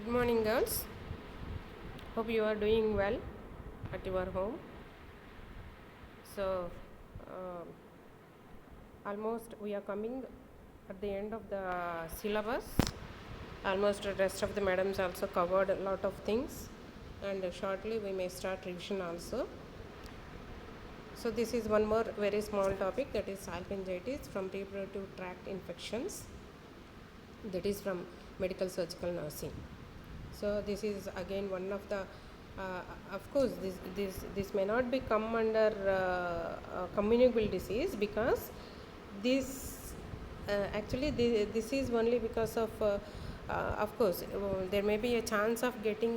Good morning, girls. Hope you are doing well at your home. So, um almost we are coming at the end of the syllabus. Almost the rest of the madams also covered a lot of things, and shortly we may start revision also. So, this is one more very small topic, that is salpingitis from reproductive tract infections, that is from medical surgical nursing. So this is again one of the of course this may not be come under communicable disease, because this actually this is only because of course there may be a chance of getting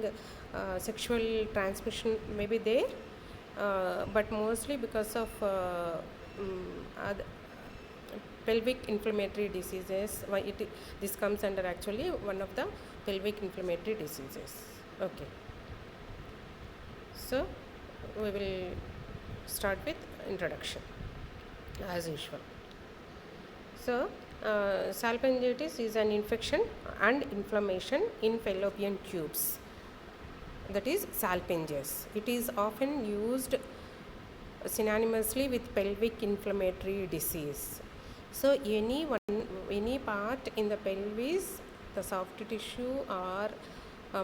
sexual transmission may be there, but mostly because of other pelvic inflammatory diseases. This comes under actually one of the pelvic inflammatory diseases. Okay, so we will start with introduction as usual. So salpingitis is an infection and inflammation in fallopian tubes, that is salpinges. It is often used synonymously with pelvic inflammatory disease. So any part in the pelvis, the soft tissue or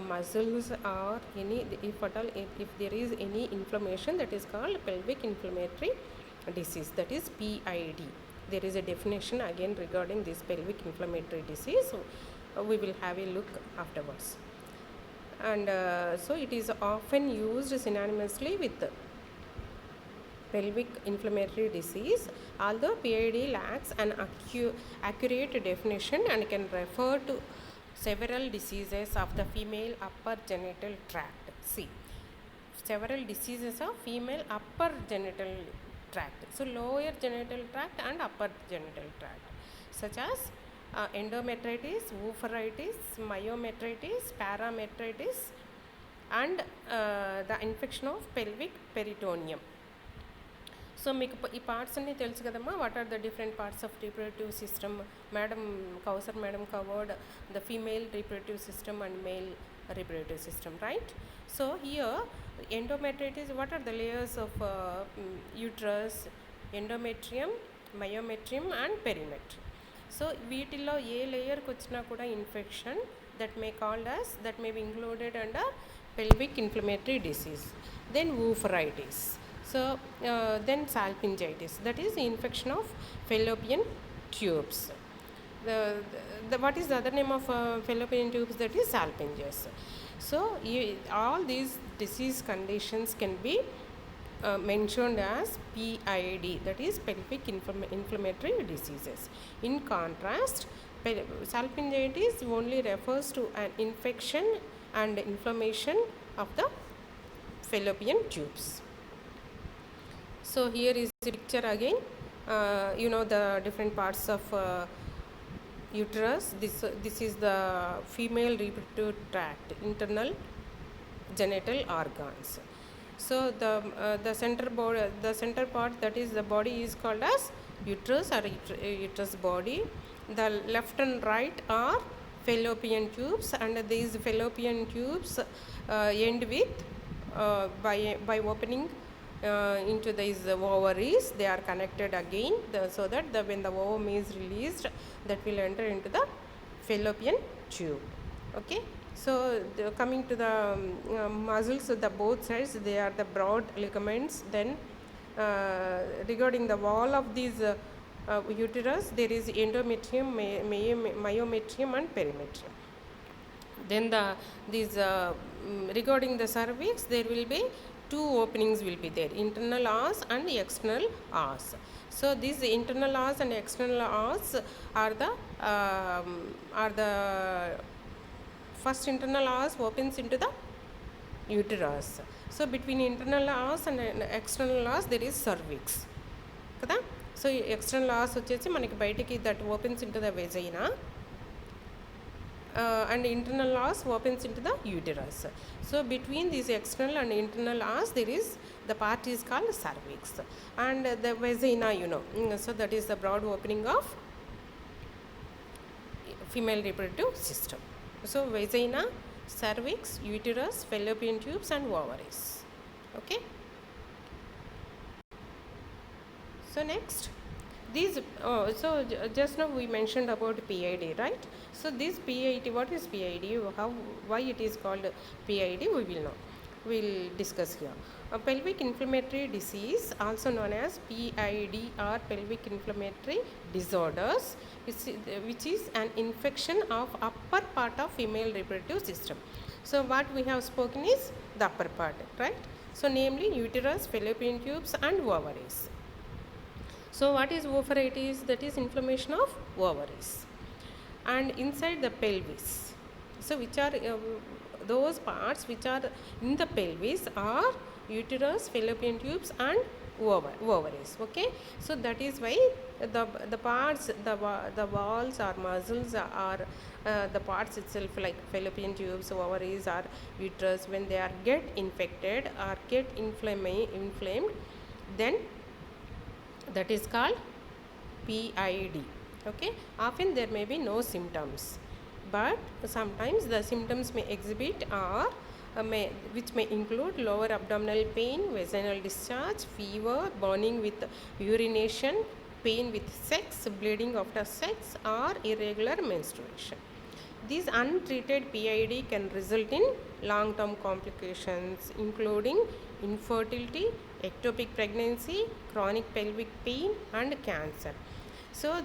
muscles, or any, if at all, if there is any inflammation, that is called pelvic inflammatory disease, that is PID. There is a definition again regarding this pelvic inflammatory disease, so we will have a look afterwards. And so it is often used synonymously with pelvic inflammatory disease, although PID lacks an accurate definition and can refer to several diseases of the female upper genital tract. See, several diseases of female upper genital tract. So lower genital tract and upper genital tract, such as endometritis, wooferitis, myometritis, parametritis, and the infection of pelvic peritoneum. So మీకు ఈ parts అన్నీ తెలుసు కదమ్మా. What are the different parts of reproductive system? Madam Kausar madam covered the female reproductive system and male reproductive system, right? So here endometritis, what are the layers of uterus? Endometrium, myometrium and perimetrium. So వీటిల్లో ఏ లేయర్కి వచ్చినా కూడా infection that may called as, that may be included under pelvic inflammatory disease. Then wooferitis. So then salpingitis, that is the infection of fallopian tubes. What is the other name of fallopian tubes? That is salpinges. So all these disease conditions can be mentioned as PID, that is pelvic inflammatory diseases. In contrast, salpingitis only refers to an infection and inflammation of the fallopian tubes. So here is the picture again. You know the different parts of uterus. This is the female reproductive tract, internal genital organs. So the center part, that is the body, is called as uterus or uterus body. The left and right are fallopian tubes, and these fallopian tubes end with by opening into these ovaries. They are connected again, so that when the ovum is released, that will enter into the fallopian tube. Okay, so coming to the muscles, the both sides, they are the broad ligaments. Then regarding the wall of these uterus, there is endometrium, myometrium and perimetrium. Then regarding the cervix, there will be two openings will be there, internal os and external os. So these internal os and external os are the first internal os opens into the uterus. So between internal os and external os there is cervix kada. So external os వచ్చేసి మనకి బయటికి that opens into the vagina, and internal os opens into the uterus. So between these external and internal os, there is the part is called cervix, and the vagina, you know, so that is the broad opening of female reproductive system. So vagina cervix, uterus, fallopian tubes and ovaries. Okay. So next, these just now we mentioned about PID, right? So this PID, what is PID? How, why it is called PID? We will know. We'll discuss here. A pelvic inflammatory disease, also known as PID or pelvic inflammatory disorders, which is an infection of upper part of female reproductive system. So what we have spoken is the upper part, right? So namely uterus, fallopian tubes and ovaries. So what is oophorytis? That is inflammation of ovaries. And inside the pelvis, so which are those parts which are in the pelvis are uterus, fallopian tubes and ovaries. Okay, so that is why the parts, the walls or muscles are the parts itself, like fallopian tubes, ovaries or uterus, when they are get infected or get inflamed, then that is called PID. Okay, often there may be no symptoms, but sometimes the symptoms may exhibit or which may include lower abdominal pain, vaginal discharge, fever, burning with urination, pain with sex, bleeding after sex or irregular menstruation. These untreated PID can result in long-term complications including infertility, ectopic pregnancy, chronic pelvic pain and cancer. So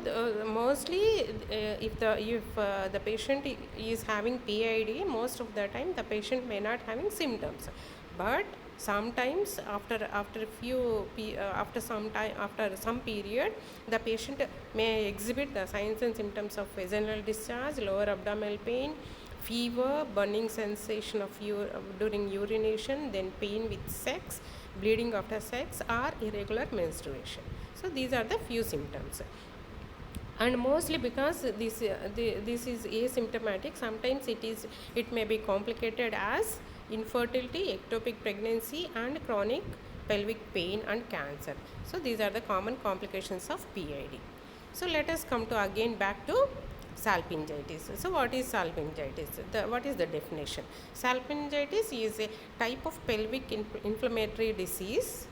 mostly if the patient is having PID, most of the time the patient may not having symptoms, but sometimes after some period the patient may exhibit the signs and symptoms of vaginal discharge, lower abdominal pain, fever, burning sensation of during urination, then pain with sex, bleeding after sex or irregular menstruation. So these are the few symptoms. And mostly because this is asymptomatic, sometimes it may be complicated as infertility, ectopic pregnancy and chronic pelvic pain and cancer. So these are the common complications of PID. So let us come to again back to salpingitis. So what is salpingitis? What is the definition? Salpingitis is a type of pelvic inflammatory disease,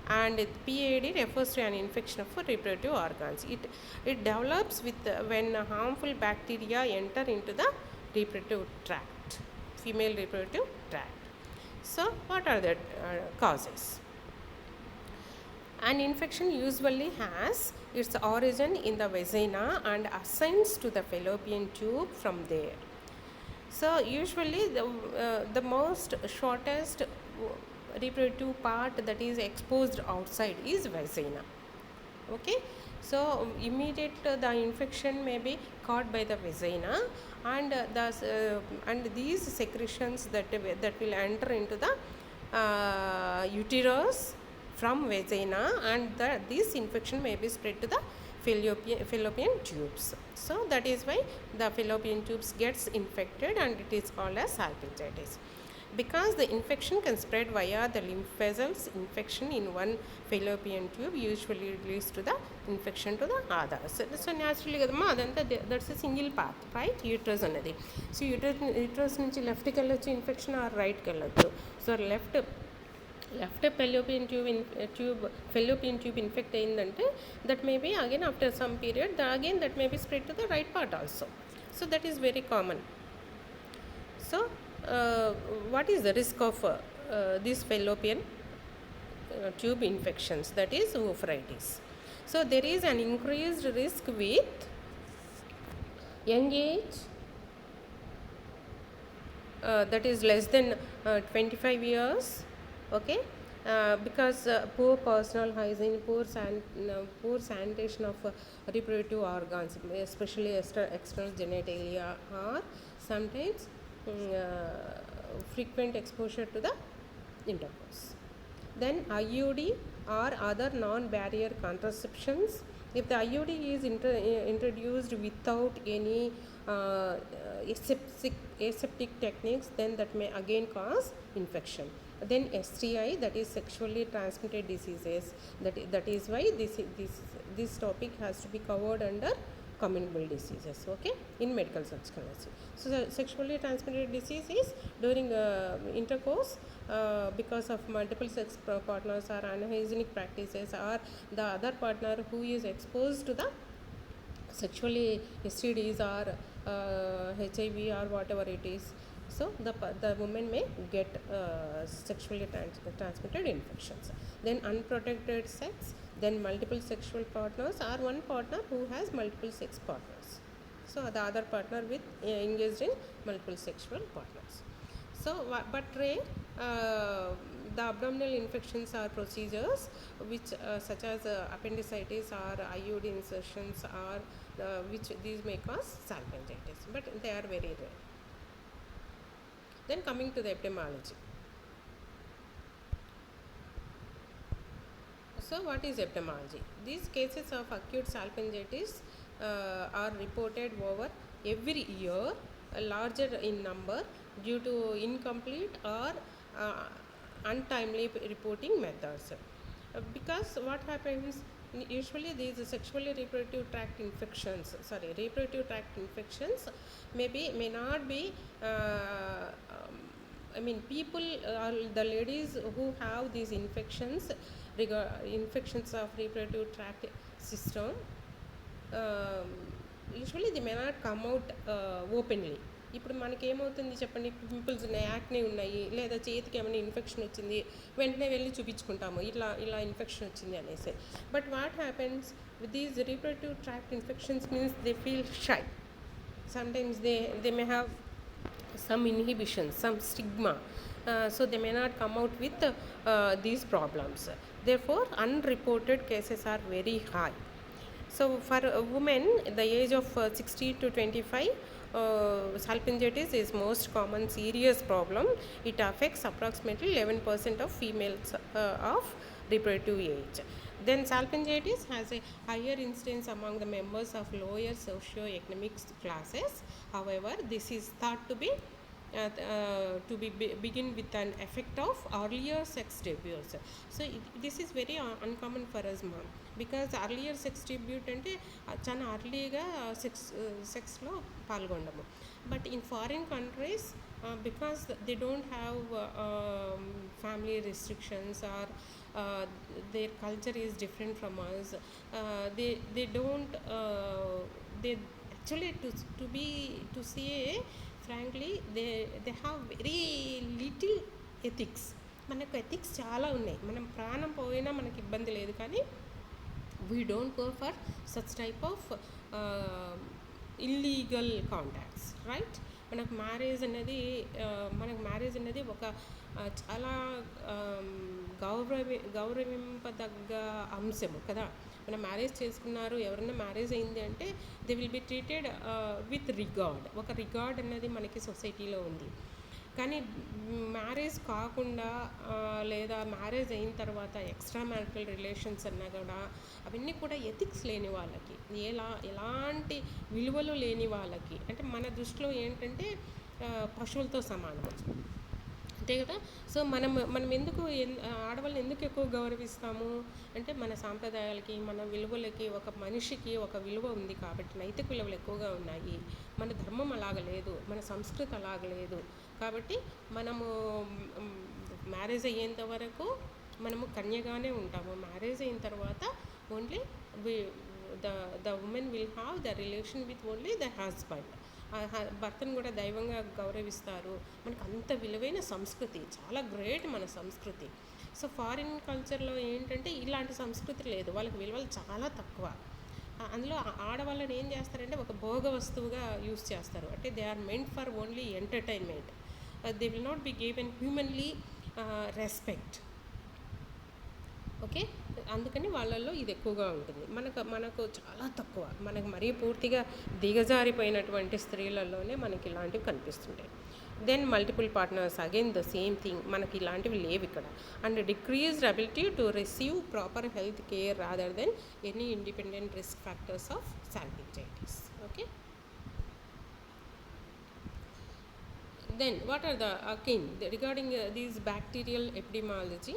and PID refers to an infection of reproductive organs. It develops when harmful bacteria enter into the reproductive tract, female reproductive tract. So what are the causes? An infection usually has its origin in the vagina and ascends to the fallopian tube from there. So usually the most shortest reproductive part that is exposed outside is vagina. Okay, so immediate the infection may be caught by the vagina, and and these secretions that will enter into the uterus from vagina, and this infection may be spread to the fallopian tubes. So that is why the fallopian tubes gets infected and it is called as salpingitis. Because the infection can spread via the lymph vessels, infection in one fallopian tube usually leads to the infection to the others. So naturally that's a single path, right? Uterus another. So uterus nunchi left ki vellochu infection or right ki vellochu. So left fallopian tube infect ayindante, that may be again after some period that may be spread to the right part also. So that is very common. So what is the risk of these fallopian tube infections? That is oophorytis. So there is an increased risk with young age, that is less than 25 years. Okay, because poor personal hygiene, poor sanitation of reproductive organs, especially external genitalia, or sometimes frequent exposure to the intercourse. Then IUD or other non-barrier contraceptions. If the IUD is introduced without any aseptic techniques, then that may again cause infection. Then STI, that is sexually transmitted diseases. That is why this topic has to be covered under communicable diseases, okay, in medical search conversation. So the sexually transmitted disease is during intercourse because of multiple sex partners or unhygienic practices, or the other partner who is exposed to the sexually STDs or HIV or whatever it is. So the woman may get sexually transmitted infections. Then unprotected sex, then multiple sexual partners, or one partner who has multiple sex partners. So the other partner with engaged in multiple sexual partners. So, but rare, the abdominal infections are procedures which such as appendicitis or IUD insertions, or which these may cause salpingitis, but they are very rare. Then coming to the epidemiology. So what is epidemiology? These cases of acute salpingitis are reported over every year, larger in number due to incomplete or untimely reporting methods. Because what happens, usually these sexually reproductive tract infections may not be people or the ladies who have these infections, infections of reproductive tract system, usually they may not come out openly. ఇప్పుడు మనకి ఏమవుతుంది చెప్పండి, pimples ఉన్నాయి, acne ఉన్నాయి, లేదా చేతికి ఏమైనా infection వచ్చింది, వెంటనే వెళ్ళి చూపించుకుంటాము ఇలా ఇన్ఫెక్షన్ వచ్చింది అనేసి. But what happens with these reproductive tract infections means they feel shy. Sometimes they may have some inhibition, some stigma, so they may not come out with these problems. Therefore unreported cases are very high. So for a woman the age of 16 to 25, salpingitis is most common serious problem. It affects approximately 11% of females of reproductive age. Then salpingitis has a higher incidence among the members of lower socio-economic classes. However, this is thought to be begin with an effect of earlier sex debuts. So this is very uncommon for us, ma'am, because earlier sex debut ante చాలా earlyగా సెక్స్లో పాల్గొనడము. But in foreign countries, because they don't have family restrictions, or their culture is different from us, they don't they actually to say frankly they have very little ethics. మనకు ethics చాలా ఉన్నాయి, మనం ప్రాణం పోయినా మనకి ఇబ్బంది లేదు, కానీ we don't go for such type of illegal contacts, right? మనకు మ్యారేజ్ అనేది ఒక చాలా గౌరవింపదగ్గ అంశము కదా. మనం మ్యారేజ్ చేసుకున్నారు, ఎవరైనా మ్యారేజ్ అయింది అంటే they will be treated with regard. ఒక రిగార్డ్ అనేది మనకి సొసైటీలో ఉంది. కానీ మ్యారేజ్ కాకుండా లేదా మ్యారేజ్ అయిన తర్వాత ఎక్స్ట్రా మ్యారిటల్ రిలేషన్స్ అన్నా కూడా అవన్నీ కూడా ఎథిక్స్ లేని వాళ్ళకి, ఎలాంటి విలువలు లేని వాళ్ళకి, అంటే మన దృష్టిలో ఏంటంటే పశువులతో సమానం అంతే కదా. సో మనం ఎందుకు ఆడవాళ్ళని ఎందుకు ఎక్కువ గౌరవిస్తాము అంటే మన సాంప్రదాయాలకి, మన విలువలకి, ఒక మనిషికి ఒక విలువ ఉంది కాబట్టి, నైతిక విలువలు ఎక్కువగా ఉన్నాయి. మన ధర్మం అలాగలేదు, మన సంస్కృతి అలాగలేదు. కాబట్టి మనము మ్యారేజ్ అయ్యేంత వరకు మనము కన్యగానే ఉంటాము. మ్యారేజ్ అయిన తర్వాత only the women will have the relation with only the husband. భర్తను కూడా దైవంగా గౌరవిస్తారు. మనకు అంత విలువైన సంస్కృతి, చాలా గ్రేట్ మన సంస్కృతి. సో ఫారిన్ కల్చర్లో ఏంటంటే ఇలాంటి సంస్కృతి లేదు, వాళ్ళకి విలువలు చాలా తక్కువ. అందులో ఆడవాళ్ళని ఏం చేస్తారంటే ఒక భోగ వస్తువుగా యూస్ చేస్తారు. అంటే they are meant for only entertainment. They will not be given humanly respect. Okay, అందుకని వాళ్ళల్లో ఇది ఎక్కువగా ఉంటుంది. మనకు చాలా తక్కువ. మనకు మరీ పూర్తిగా దిగజారిపోయినటువంటి స్త్రీలలోనే మనకి ఇలాంటివి కనిపిస్తుంటాయి. Then multiple partners, again the same thing, మనకి ఇలాంటివి లేవు ఇక్కడ. And decreased ability to receive proper health care rather than any independent risk factors of salpingitis. Okay, then what are the regarding these bacterial epidemiology,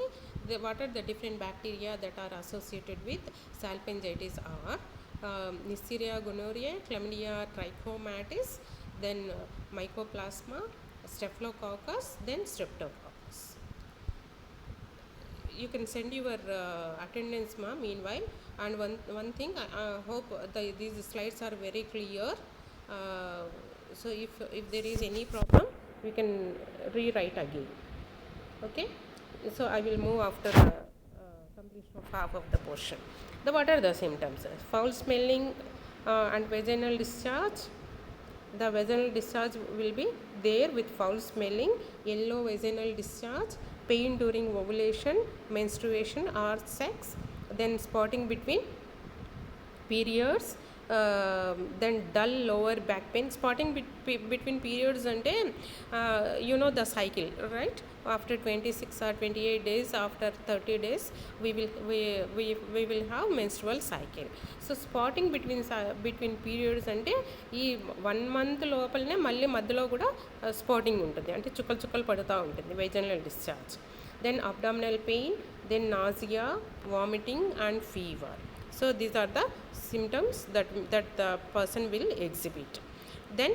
what are the different bacteria that are associated with salpingitis are Neisseria gonorrhoeae, Chlamydia trichomatis, then Mycoplasma, Staphylococcus, then Streptococcus. You can send your attendance ma meanwhile, and one thing I hope these slides are very clear. So if there is any problem, we can rewrite again. Okay, so I will move after completion of half of the portion. What are the symptoms? Foul smelling and vaginal discharge. The vaginal discharge will be there with foul smelling, yellow vaginal discharge, pain during ovulation, menstruation or sex, then spotting between periods, then dull lower back pain. Spotting between periods ante you know the cycle, right? After 26 or 28 days, after 30 days, we will have menstrual cycle. So spotting between periods ante ee 1 month lopalne malli madhyalo kuda spotting untundi, ante chukkal paduta untundi vaginal discharge. Then abdominal pain, then nausea, vomiting and fever. So these are the symptoms that the person will exhibit. Then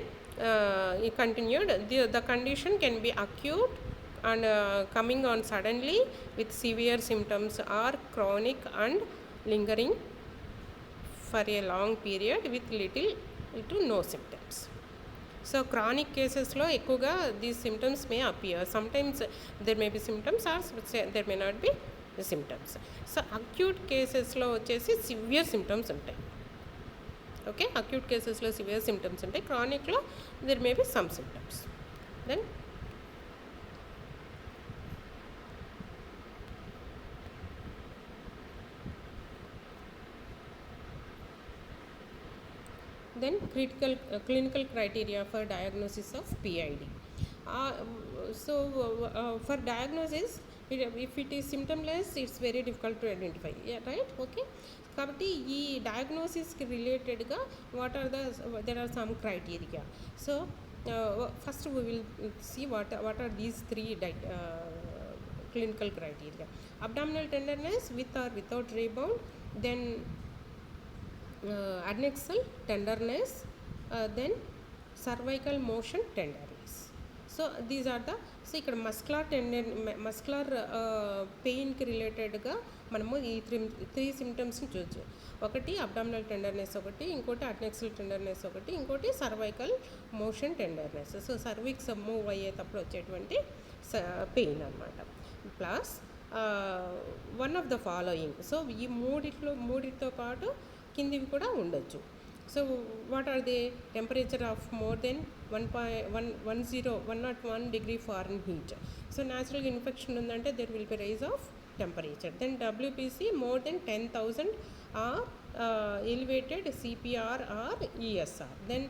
he continued, the condition can be acute and coming on suddenly with severe symptoms, or chronic and lingering for a long period with little to no symptoms. So chronic cases lo ekkuga these symptoms may appear. Sometimes there may be symptoms or there may not be the symptoms. So acute cases lo vachesi severe symptoms untayi. Okay, acute cases lo severe symptoms untayi. Chronic lo there may be some symptoms. Then clinical criteria for diagnosis of PID. For diagnosis, if it is symptomless, it's very difficult to identify. Yeah, right? Okay. కాబట్టి ఈ డయాగ్నోసిస్కి రిలేటెడ్గా there are some criteria. So first we will see what are these three clinical criteria. Abdominal tenderness with or without rebound, then adnexal tenderness, then cervical motion tenderness. So these are the ikkada muscular pain ki related ga manamu ee three symptoms ni చూడొచ్చు. ఒకటి abdominal tenderness, ఒకటి ఇంకోటి adnexal tenderness, ఒకటి ఇంకోటి cervical motion tenderness. So cervix move అయ్యేటప్పుడు వచ్చేటువంటి pain అన్నమాట. Plus one of the following. So ఈ మూడిటితో పాటు కిందివి కూడా ఉండొచ్చు. So what are they? Temperature of more than 101 degree Fahrenheit. So న్యాచురల్గా ఇన్ఫెక్షన్ ఉందంటే there will be rise of temperature. Then WBC more than 10,000 or elevated CPR or ESR. Then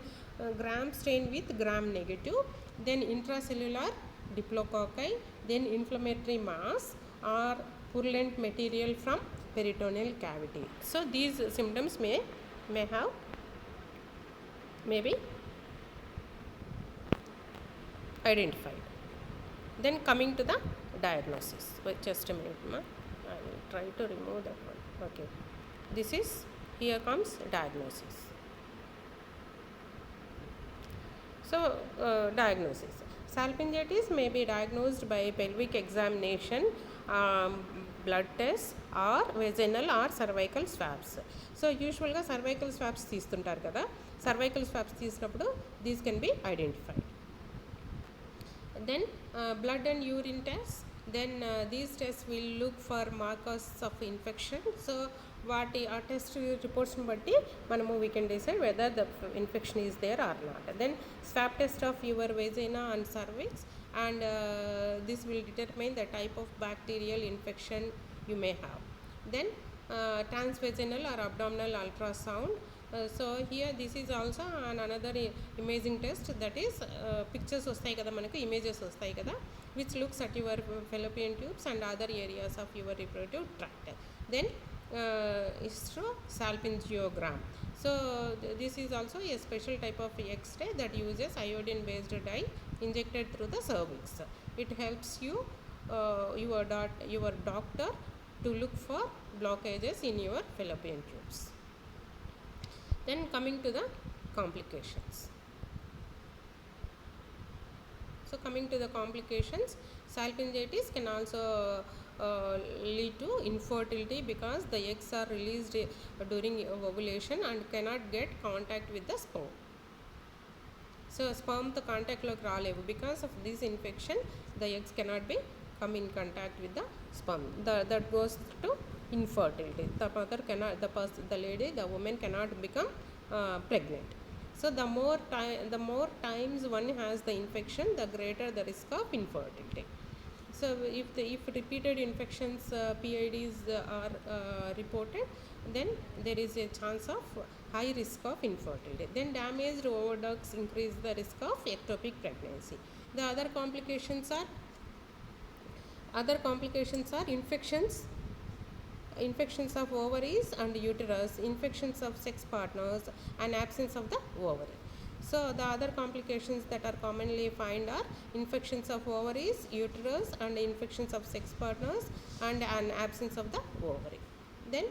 gram strain with gram negative. Then intracellular diplococci. Then inflammatory mass or purulent material from peritoneal cavity. So these symptoms may have maybe identified. Then coming to the diagnosis. Wait just a minute, ma. I will try to remove that one. Okay. This is, here comes diagnosis. So diagnosis. Salpingitis may be diagnosed by pelvic examination, blood test or vaginal or cervical swabs. So usually cervical swabs తీస్తుంటారు కదా. Cervical swabs తీసినప్పుడు these can be identified. Then blood and urine tests. Then these tests will look for markers of infection. So వాటి ఆ test రిపోర్ట్స్ని బట్టి మనము we can decide whether the infection is there or not. Then swab test of your vagina and cervix, and this will determine the type of bacterial infection you may have. Then transvaginal or abdominal ultrasound. So here this is also another imaging test, that is pictures vastayi kada manaku, images vastayi kada, which looks at your fallopian tubes and other areas of your reproductive tract. Then hysterosalpingogram. So this is also a special type of X-ray that uses iodine based dye injected through the cervix. It helps you your doctor to look for blockages in your fallopian tubes. Then coming to the complications. So coming to the complications, salpingitis can also lead to infertility because the eggs are released during ovulation and cannot get contact with the sperm. So sperm to contact look రాలేవు because of this infection the eggs cannot be come in contact with the sperm. That goes to infertility. The mother cannot, the lady, the woman cannot become pregnant. So the more times one has the infection, the greater the risk of infertility. So if repeated infections, PIDs are reported, then there is a chance of high risk of infertility. Then damaged oviducts increase the risk of ectopic pregnancy. The other complications are infections of ovaries and uterus, infections of sex partners, and absence of the ovary. So the other complications that are commonly found are infections of ovaries, uterus, and infections of sex partners, and an absence of the ovary. Then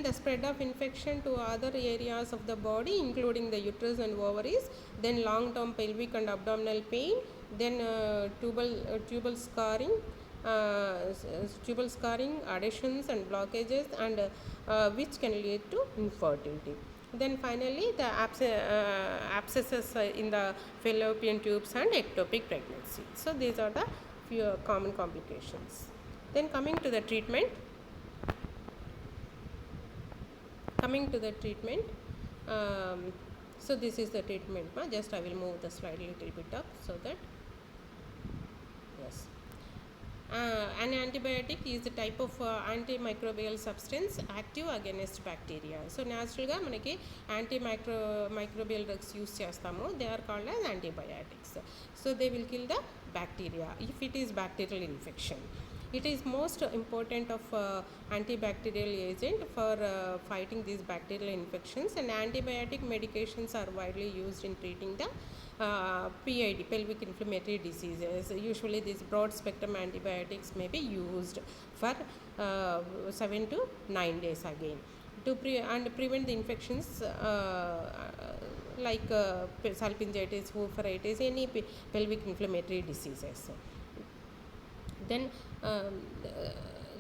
the spread of infection to other areas of the body, including the uterus and ovaries, then long-term pelvic and abdominal pain, then tubal scarring, adhesions and blockages, and which can lead to infertility. Then finally the abscesses in the fallopian tubes and ectopic pregnancy. So these are the few common complications. Then coming to the treatment. So this is the treatment. Just I will move the slide a little bit up so that yes. An antibiotic is a type of antimicrobial substance active against bacteria. So natural ga manaki antimicrobial drugs use chestamo, they are called as antibiotics. So they will kill the bacteria if it is bacterial infection. It is most important of antibacterial agent for fighting these bacterial infections, and antibiotic medications are widely used in treating the PID, pelvic inflammatory diseases. Usually these broad spectrum antibiotics may be used for 7 to 9 days again to prevent the infections like salpingitis, hooferitis, any pelvic inflammatory diseases. Then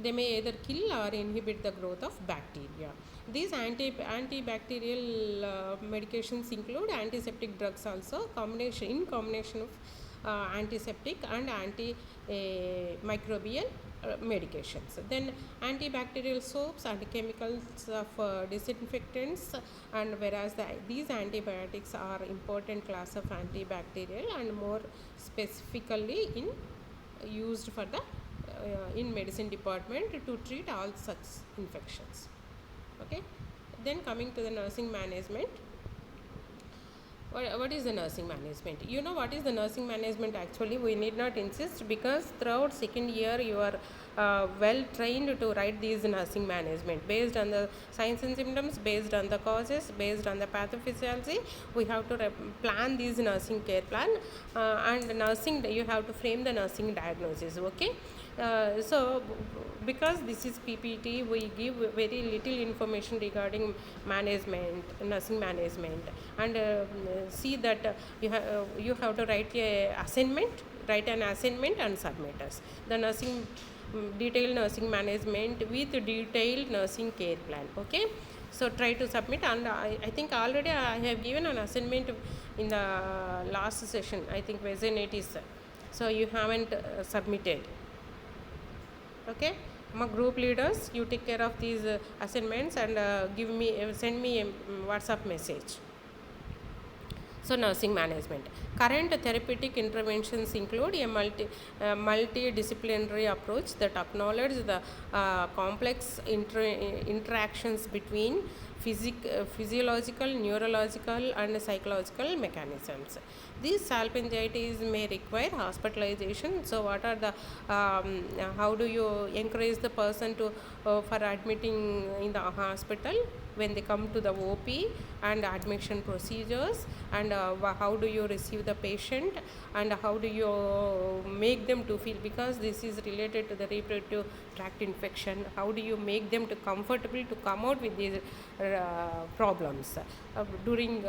they may either kill or inhibit the growth of bacteria. These antibacterial medications include antiseptic drugs also, in combination of antiseptic and antimicrobial medications. Then antibacterial soaps and chemicals of disinfectants, and whereas these antibiotics are important class of antibacterial and more specifically used for the in medicine department to treat all such infections. Okay. Then coming to the nursing management. What is the nursing management? You know what is the nursing management actually? We need not insist because throughout second year you are well trained to write these nursing management based on the signs and symptoms, based on the causes, based on the pathophysiology. We have to plan these nursing care plan, and nursing you have to frame the nursing diagnosis. Okay. So because this is PPT, we give very little information regarding management, nursing management, and see that you have to write an assignment and submit us the nursing detailed nursing management with detailed nursing care plan. Okay, so try to submit, and I think already I have given an assignment in the last session, I think Vesenatis, so you haven't submitted. Okay, my group leaders, you take care of these assignments and send me a WhatsApp message. So nursing management. Current therapeutic interventions include a multidisciplinary approach that acknowledges the complex interactions between physiological, neurological, and psychological mechanisms. These salpingitis may require hospitalization. So what are the how do you encourage the person to for admitting in the hospital? when they come to the OP, and admission procedures, and how do you receive the patient, and how do you make them to feel, because this is related to the reproductive tract infection, how do you make them to comfortable to come out with these problems during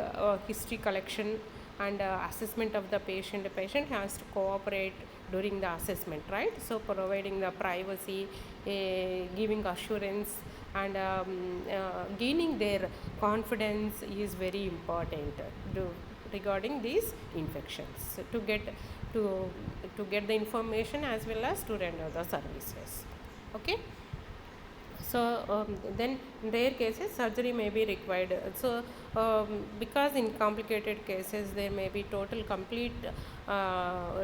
history collection and assessment of the patient. The patient has to cooperate during the assessment, right? So providing the privacy, giving assurance, and gaining their confidence is very important regarding these infections, to get the information as well as to render the services. Okay. So then in rare cases surgery may be required. So because in complicated cases there may be total complete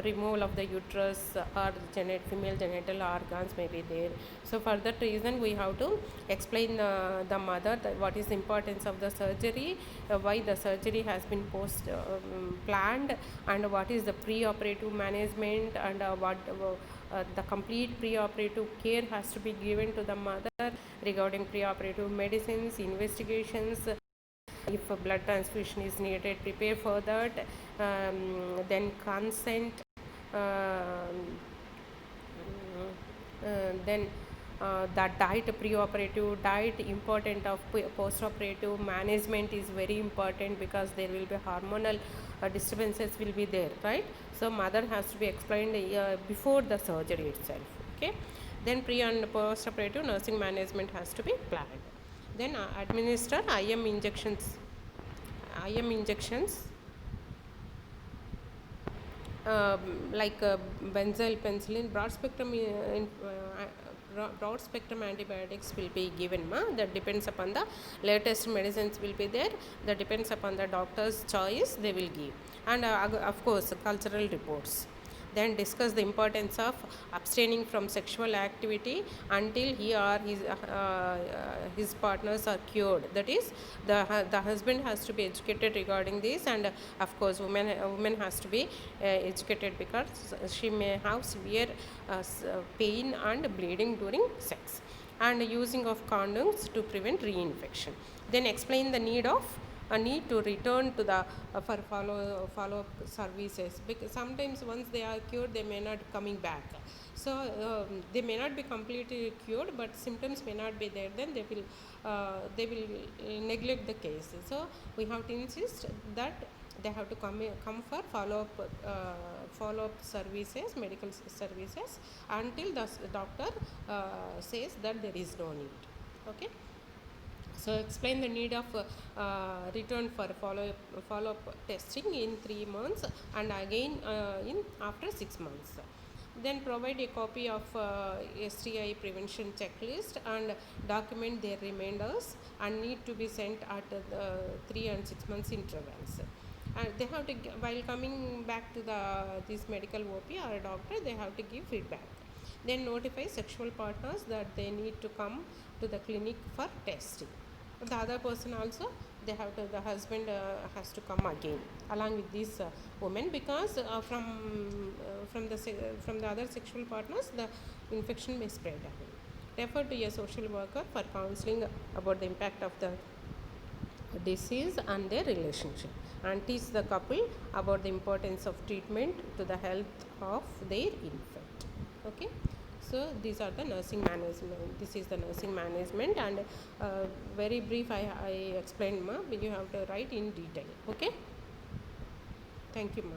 removal of the uterus or female genital organs may be there. So for that reason we have to explain the mother that what is the importance of the surgery, why the surgery has been planned, and what is the pre-operative management, and what the complete pre-operative care has to be given to the mother regarding pre-operative medicines, investigations, if a blood transfusion is needed, prepare for that, then consent, then the diet, pre-operative diet, important of post-operative management is very important, because there will be hormonal disturbances will be there, right? So mother has to be explained before the surgery itself. Okay. Then pre and post-operative nursing management has to be planned. Then administer IM injections. Like benzyl penicillin, broad spectrum antibiotics will be given, that depends upon the latest medicines will be there, that depends upon the doctor's choice they will give, and of course cultural reports. Then discuss the importance of abstaining from sexual activity until he or his partners are cured. That is, the husband has to be educated regarding this, and of course woman has to be educated, because she may have severe pain and bleeding during sex, and using of condoms to prevent reinfection. Then explain the need to return to the for follow-up services, because sometimes once they are cured they may not coming back. So they may not be completely cured, but symptoms may not be there, then they will neglect the case. So we have to insist that they have to come for follow-up services, medical services, until the doctor says that there is no need. Okay. So explain the need of return for follow-up testing in 3 months, and again after 6 months. Then provide a copy of STI prevention checklist and document their remainders, and need to be sent at 3 and 6 months intervals. And they have to, while coming back to this medical OP or a doctor, they have to give feedback. Then notify sexual partners that they need to come to the clinic for testing. The other person also, the husband has to come again along with this woman, because from the other sexual partners the infection may spread again. Refer to a social worker for counseling about the impact of the disease and their relationship, and teach the couple about the importance of treatment to the health of their infant. Okay. So these are the nursing management. This is the nursing management, and very brief I explained, but you have to write in detail. Okay. Thank you, ma.